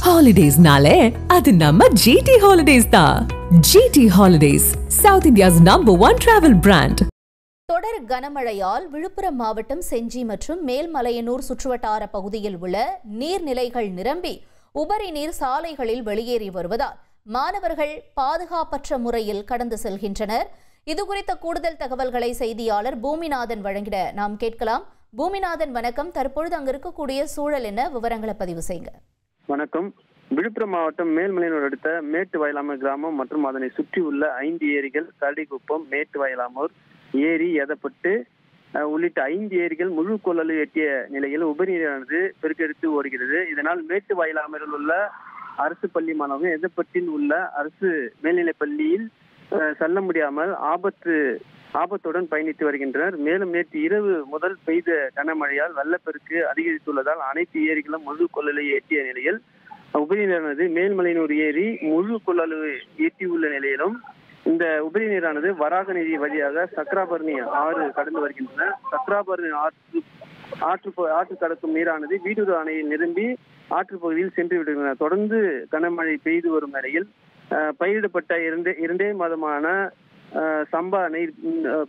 Holidays-nale, adu namma GT Holidays da. GT Holidays, South India's #1 travel brand. தொடர் கனமழையால் விழுப்புரம் மாவட்டம் செஞ்சி மற்றும் மேல்மலையனூர் சுற்றுவட்டார பகுதியில் உள்ள நீர்நிலைகள் நிரம்பி உபரி நீர் சாலைகளில் வெளியேறி வருவதால் மாணவர்கள் பாதுகாப்பற்ற முறையில் கடந்து செல்கின்றனர். இதுகுறித்த கூடுதல் தகவல்களை செய்தியாளர் பூமிநாதன் வழங்கிட நாம் கேட்கலாம். பூமிநாதன் வணக்கம். தற்பொழுது அங்கு இருக்கக்கூடிய சூழல் என்ன, விவரங்களை பதிவு செய்யுங்க. வணக்கம். விழுப்புரம் மாவட்டம் மேல்மலையனூர் அடுத்த மேட்டு வயலாமூர் கிராமம் மற்றும் அதனை சுற்றி உள்ள 5 ஏரிகள் கரடிக்குப்பம், மேட்டு வயலாமூர் ஏரி, எதப்பட்டு உள்ளிட்ட 5 ஏரிகள் முழு கொள்ளளவு எட்டிய நிலையில் உபரிநீரானது பெருக்கெடுத்து ஓடுகிறது. இதனால் மேட்டு வயலாமூரில் உள்ள அரசு பள்ளி மாணவர்கள் எதப்பட்டில் உள்ள அரசு மேல்நிலைப் பள்ளியில் செல்ல முடியாமல் ஆபத்துடன் பயணித்து வருகின்றனர். மேலும் நேற்று இரவு முதல் பெய்த கனமழையால் வெள்ளப்பெருக்கு அதிகரித்துள்ளதால் அனைத்து ஏரிகளும் முழு கொள்ளளவை எட்டிய நிலையில் உபரிநீரானது மேல்மலையனூர் ஏரி முழு கொள்ளளவு எட்டியுள்ள நிலையிலும் இந்த உபரிநீரானது வராக நதி வழியாக சக்கராபரணி ஆறு கடந்து வருகின்றன. சக்கராபரணி ஆற்று கடக்கும் நீரானது வீடூர் அணையில் நிரம்பி ஆற்று பகுதியில் சென்று விடுகின்றன. தொடர்ந்து கனமழை பெய்து வரும் நிலையில் பயிரிடப்பட்ட இரண்டே மாதமான சம்பா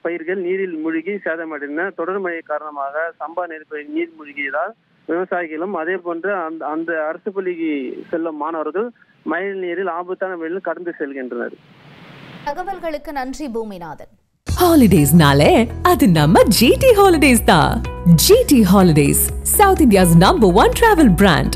பயிர்கள் நீரில் மூழ்கி சேதமடைந்தன. தொடர் மழை காரணமாக சம்பா நெற்பயிர் நீர் மூழ்கியதால் விவசாயிகளும் அதே போன்று அந்த அரசு பள்ளிக்கு செல்லும் மாணவர்கள் மழை நீரில் ஆபத்தான வழியில் கடந்து செல்கின்றனர். தகவல்களுக்கு நன்றி Boominathan. Holidays-nale, adu namma GT Holidays da. GT Holidays, South India's #1 travel brand.